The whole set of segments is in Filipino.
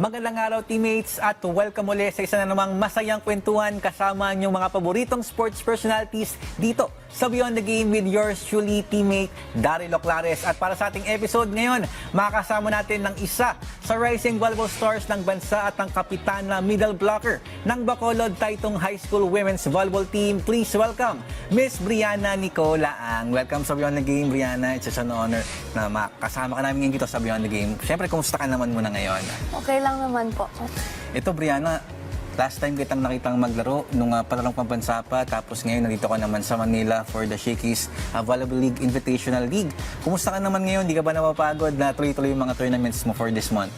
Magandang araw teammates at welcome ulit sa isa na namang masayang kwentuhan kasama ang mga paboritong sports personalities dito sa Beyond the Game with yours truly teammate Daryl Oclares. At para sa ating episode ngayon, makakasama natin ng isa sa rising volleyball stars ng bansa at ang kapitan na middle blocker ng Bacolod Taytong High School Women's Volleyball Team. Please welcome Miss Brianna Nicolaang. Welcome sa Beyond the Game, Brianna. It's an honor na makasama ka namin ngayon dito sa Beyond the Game. Siyempre, kumusta ka naman muna ngayon? Okay lang naman po. Ito, Brianna, last time kitang nakitang maglaro nung palarong pambansa pa, tapos ngayon nandito ka naman sa Manila for the Shakey's Volleyball League Invitational League. Kumusta ka naman ngayon? Di ka ba napapagod na tuloy-tuloy yung mga tournaments mo for this month?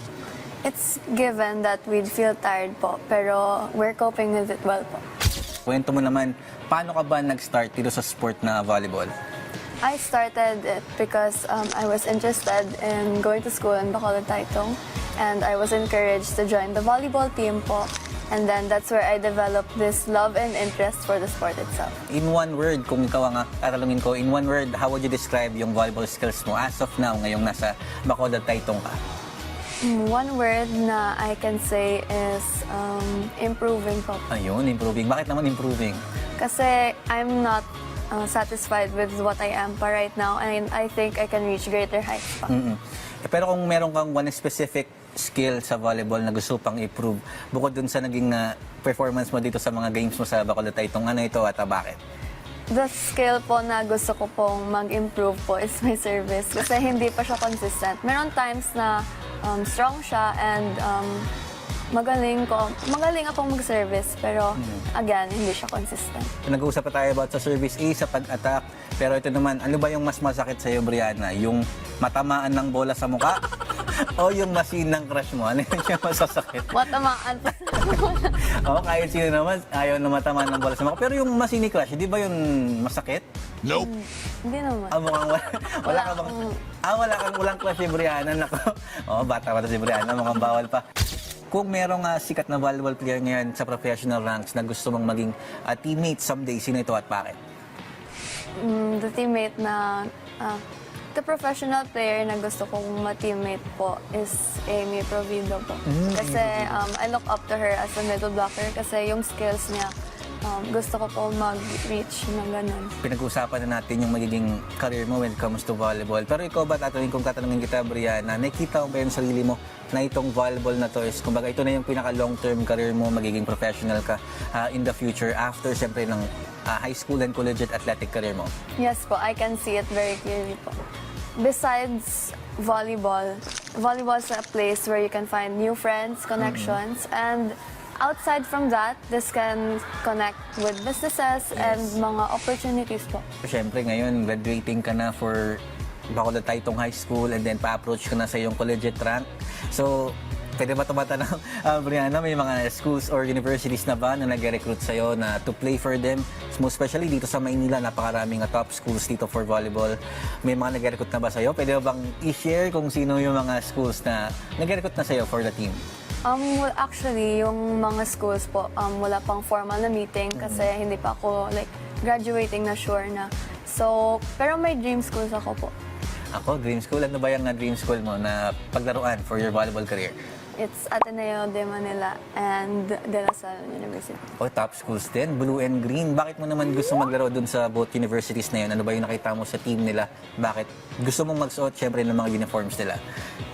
It's given that we'd feel tired po, pero we're coping with it well po. Kwento mo naman, paano ka ba nag-start dito sa sport na volleyball? I started it because I was interested in going to school in Bacolod Taytong, and I was encouraged to join the volleyball team po. And then that's where I developed this love and interest for the sport itself. In one word, kung ikaw ang tatalungin ko, in one word, how would you describe yung volleyball skills mo as of now, ngayong nasa Bacolod Taytong ka? One word na I can say is improving po. Ayun, improving. Bakit naman improving? Kasi I'm not satisfied with what I am pa right now, and I think I can reach greater heights pa. Pero kung meron kang one specific skill sa volleyball na gusto pang improve, bukod dun sa naging performance mo dito sa mga games mo sa Bacolod Taytong, ano ito at bakit? The skill po na gusto ko pong mag-improve po is my service, kasi hindi pa siya consistent. Meron times na strong siya and magaling akong mag-service, pero again, hindi siya consistent. Nag-uusap pa tayo about sa service A, sa pag-attack. Pero ito naman, ano ba yung mas masakit sa'yo, Brianna? Yung matamaan ng bola sa mukha o yung machine ng crush mo? Ano yung masasakit? Matamaan po. Oo, kahit sino naman, ayaw na matamaan ng bola sa mukha. Pero yung machine ni crush, di ba yun masakit? Nope. Hindi naman. Mukhang wala ka bang... walang crush si Brianna. Nako. Oo, bata pa si Brianna, mukhang bawal pa. Kung merong sikat na volleyball player ngayon sa professional ranks na gusto mong maging teammate someday, sino ito at bakit? The teammate na... the professional player na gusto kong ma-teammate po is Amy Provido po. Kasi I look up to her as a middle blocker kasi yung skills niya, gusto ko po mag-reach ng ganun. Pinag-uusapan na natin yung magiging career mo when it comes to volleyball. Pero ikaw ba, kung tatanungin kita, Brianna, nakikita mo ba yung sarili mo na itong volleyball na to is, kumbaga, ito na yung pinaka-long-term career mo, magiging professional ka in the future after, siyempre, ng high school and collegiate athletic career mo? Yes po, I can see it very clearly po. Besides volleyball, volleyball is a place where you can find new friends, connections, and outside from that, this can connect with businesses and mga opportunities po. Siyempre, ngayon, graduating ka na for Bacolod Taytong High School and then pa-approach ka na sa iyong collegiate rank. So, pwede ba tumatanong, Brianna, may mga schools or universities na ba na nag-recruit sa'yo na to play for them? Most especially dito sa Maynila, napakaraming top schools dito for volleyball. May mga nag-recruit na ba sa'yo? Pwede ba bang i-share kung sino yung mga schools na nag-recruit na sa'yo for the team? Well, actually, yung mga schools po, wala pang formal na meeting kasi hindi pa ako graduating na sure na. So, pero may dream schools ako po. Ako, dream school. Ano ba yung dream school mo na paglaruan for your volleyball career? It's Ateneo de Manila and De La Salle University. O, top schools din. Blue and green. Bakit mo naman gusto maglaro dun sa both universities na yun? Ano ba yung nakita mo sa team nila? Bakit gusto mong magsuot, syempre, ng mga uniforms nila?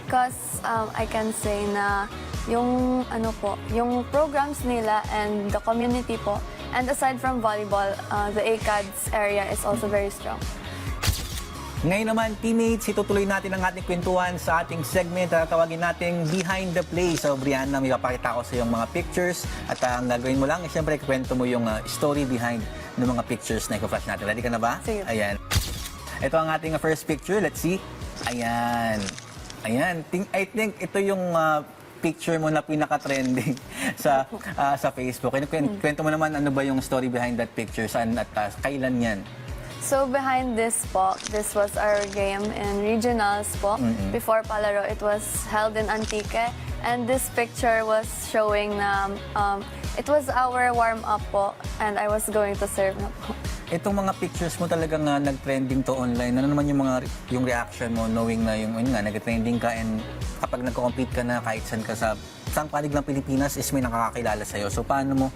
Because I can say na yung yung programs nila and the community po, and aside from volleyball, the ACADS area is also very strong. Ngayon naman, teammates, itutuloy natin ang ating kwentuhan sa ating segment na tatawagin natin Behind the Play. So, Brianna, may papakita ko sa iyong mga pictures at ang gagawin mo lang, siyempre, kwento mo yung story behind ng mga pictures na i-flash natin. Ready ka na ba? Sige. Ayan. Ito ang ating first picture. Let's see. Ayan. Ayan. I think ito yung picture mo na pinaka-trending sa Facebook. Kwento mo naman ano ba yung story behind that picture, saan at kailan yan? So behind this po, this was our game in regionals po. Before Palaro, it was held in Antique. And this picture was showing na it was our warm-up po and I was going to serve na po. Itong mga pictures mo talagang nag-trending to online. Ano naman yung reaction mo knowing na yun nga, nag-trending ka and kapag nagko-compete ka na kahit saan ka sa saang panig ng Pilipinas is may nakakakilala sa'yo. So paano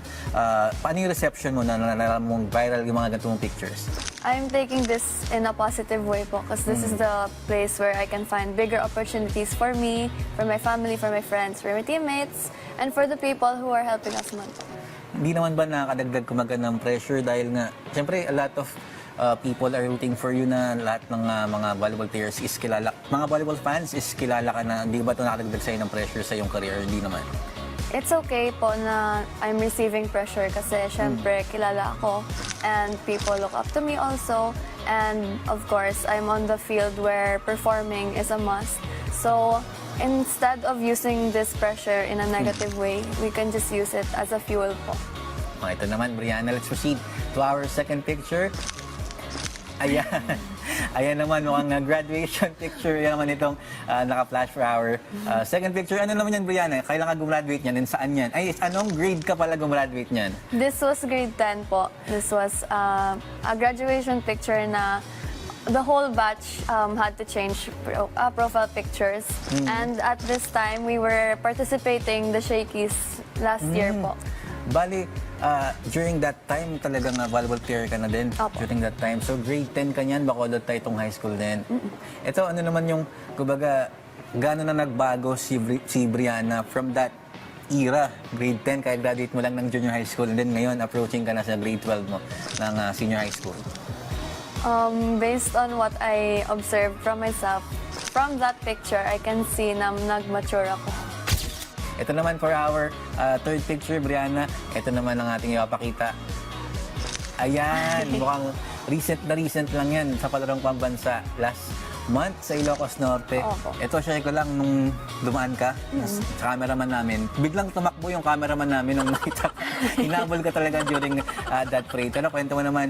yung reception mo na nalaman mong viral yung mga ganitong pictures? I'm taking this in a positive way po because this is the place where I can find bigger opportunities for me, for my family, for my friends, for my teammates, and for the people who are helping us man. Hindi naman ba nakakadagdag kumaga ng pressure dahil nga, siyempre, a lot of people are rooting for you na lahat ng mga volleyball players is kilala. Mga volleyball fans is kilala ka na, hindi ba ito nakakadagdag sa'yo ng pressure sa iyong career? Hindi naman. It's okay po na I'm receiving pressure kasi syempre kilala ako and people look up to me also. And of course, I'm on the field where performing is a must. So instead of using this pressure in a negative way, we can just use it as a fuel po. Ito naman, Brianna, let's proceed to our second picture. Ayan. Ayan naman, mukhang graduation picture. Yan naman itong naka-flash for our second picture. Ano naman yan, Brianna? Kailan ka gumraduate niyan and saan yan? Ay, anong grade ka pala gumraduate niyan? This was grade 10 po. This was a graduation picture na the whole batch had to change profile pictures. And at this time, we were participating the Shakies last year po. Bali, during that time, talagang volleyball player ka na din. Opo. During that time. So, grade 10 ka niyan, bacolod tayo itong high school din. Ito, ano naman yung, kumbaga, gano'n na nagbago si Brianna from that era, grade 10, kaya graduate mo lang ng junior high school, and then ngayon, approaching ka na sa grade 12 mo ng senior high school. Based on what I observed from myself, from that picture, I can see na nag-mature ako. Ito naman for our third picture, Brianna. Ito naman ang ating ipapakita. Ayan, mukhang recent lang yan sa palarong pambansa. Last month sa Ilocos Norte. Opo. Ito, share ko lang nung dumaan ka sa cameraman namin. Biglang tumakbo yung cameraman namin nung nakita ka. Hinabol ka talaga during that parade. Pero kwento mo naman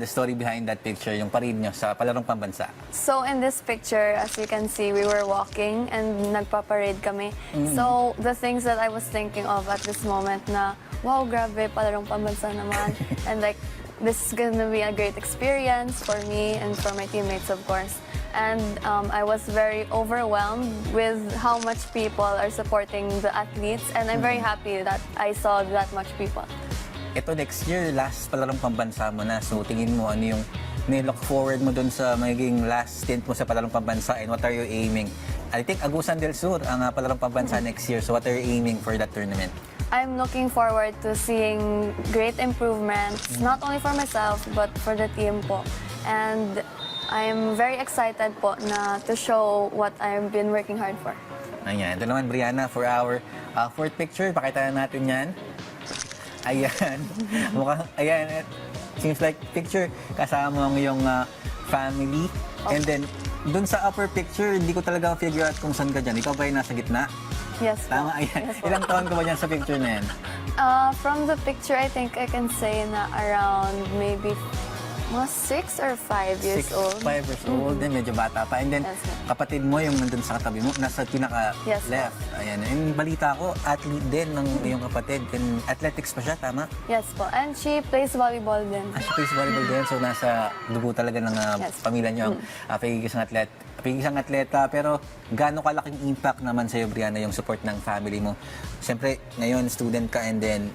the story behind that picture, yung parade nyo sa palarong pambansa. So in this picture, as you can see, we were walking and nagpa-parade kami. So the things that I was thinking of at this moment na, wow, grabe, palarong pambansa naman. And like, this is gonna be a great experience for me and for my teammates, of course. And I was very overwhelmed with how much people are supporting the athletes. And I'm very happy that I saw that much people. Ito next year, last palarong pambansa mo na. So tingin mo ano yung nilook forward mo dun sa magiging last stint mo sa palarong pambansa and what are you aiming? I think Agusan del Sur ang palarong pambansa next year. So what are you aiming for that tournament? I'm looking forward to seeing great improvements, not only for myself, but for the team po. And I'm very excited po na to show what I've been working hard for. Ayan, ito naman Brianna for our fourth picture. Pakita na natin yan. Ayan. Mukhang, ayan. Seems like picture kasama mo yung family. And then, dun sa upper picture, hindi ko talaga figure out kung saan ka dyan. Ikaw ba yung nasa gitna? Yes po. Tama, ayan. Yes po. Ilang taon ka ba dyan sa picture na yan? From the picture, I think I can say na around maybe mga 6 or 5 years old. 5 years old, then medyo bata pa. And then, Yes, ma'am. kapatid mo yung nandun sa katabi mo, nasa Yes, pinaka-left. Ayan. And balita ko, athlete din ng iyong kapatid. And athletics pa siya, tama? Yes po. And she plays volleyball din. Siya plays volleyball din, so nasa dugo talaga ng Yes. pamilya niyo ang pagigisang atleta. Pero gaano kalaking impact naman sa'yo, Brianna, yung support ng family mo? Siyempre, ngayon, student ka and then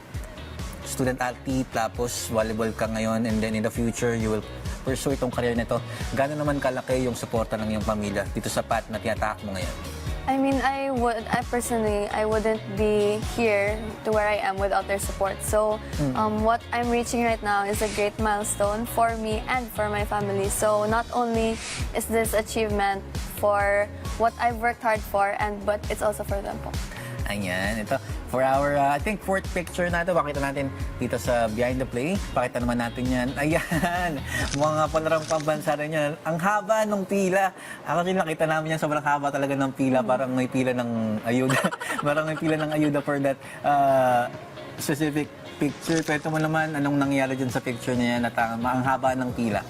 student athlete, tapos volleyball ka ngayon, and then in the future, you will pursue itong career nito. Gaano naman kalaki yung suporta ng iyong pamilya dito sa path na tinatahak mo ngayon? I mean, I personally, I wouldn't be here to where I am without their support. So, what I'm reaching right now is a great milestone for me and for my family. So, not only is this achievement for what I've worked hard for, but it's also for them po. Ayan, ito. For our, I think, fourth picture na ito, pakita natin dito sa Behind the Play. Pakita naman natin yan. Ayan, mga palarong pambansa rin yan. Ang haba ng pila. Actually, nakita namin yan, sobrang haba talaga ng pila. Parang may pila ng ayuda. Parang may pila ng ayuda for that specific picture. Kwento mo naman, anong nangyari dyan sa picture na yan at ang haba ng pila.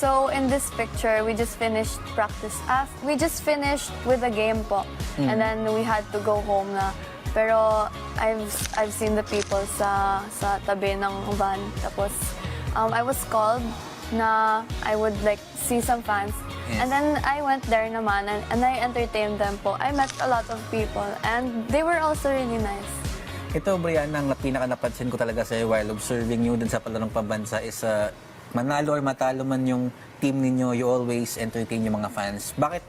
So in this picture, we just finished practice. We just finished with a game po. And then we had to go home na. Pero I've seen the people sa tabi ng van. Tapos I was called na I would like see some fans. Yes. And then I went there naman and I entertained them po. I met a lot of people and they were also really nice. Ito, Brian, ang pinaka-napansin ko talaga sa'yo while observing you dun sa palarong pambansa is manalo or matalo man yung team ninyo, you always entertain yung mga fans. Bakit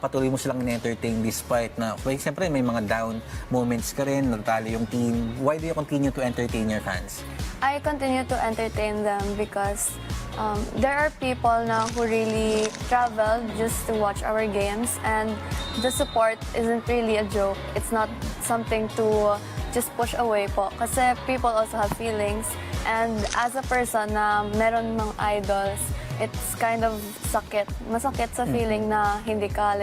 patuloy mo silang in-entertain despite na, well, siyempre may mga down moments ka rin, natalo yung team. Why do you continue to entertain your fans? I continue to entertain them because there are people na who really travel just to watch our games and the support isn't really a joke. It's not something to just push away po. Kasi people also have feelings and as a person na meron mga idols, it's kind of sakit. Masakit sa feeling na hindi ka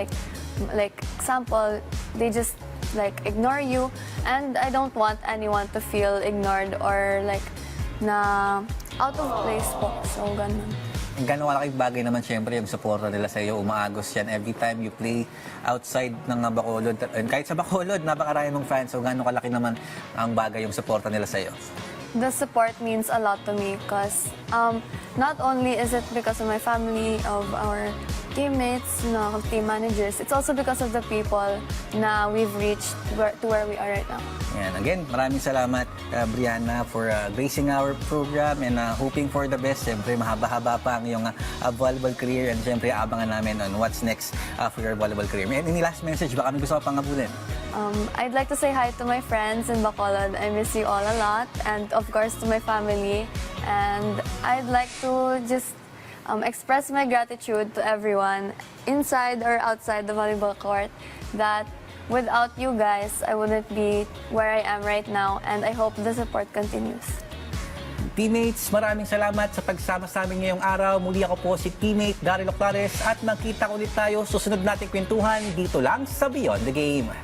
like example, they just like ignore you and I don't want anyone to feel ignored or like na out of place po. So, ganun. Gano'ng kalaking bagay naman siyempre yung suporta nila sa iyo. Umaagos yan every time you play outside ng Bacolod. And kahit sa Bacolod, napakarami mong fans. So, gano'ng kalaki naman ang bagay yung suporta nila sa iyo? The support means a lot to me because not only is it because of my family, of our teammates, team managers, it's also because of the people na we've reached to where we are right now. Yan. Again, maraming salamat, Brianna, for gracing our program and hoping for the best. Siyempre, mahaba-haba pa ang iyong volleyball career and siyempre, abangan namin on what's next for your volleyball career. And any last message? Baka may gusto ka pang abulin? I'd like to say hi to my friends in Bacolod. I miss you all a lot. And of course, to my family. And I'd like to just express my gratitude to everyone inside or outside the volleyball court that without you guys, I wouldn't be where I am right now. And I hope the support continues. Teammates, maraming salamat sa pagsama sa amin ngayong araw. Muli ako po si teammate Daryl Oclares at magkita ulit tayo susunod nating kwentuhan dito lang sa Beyond the Game.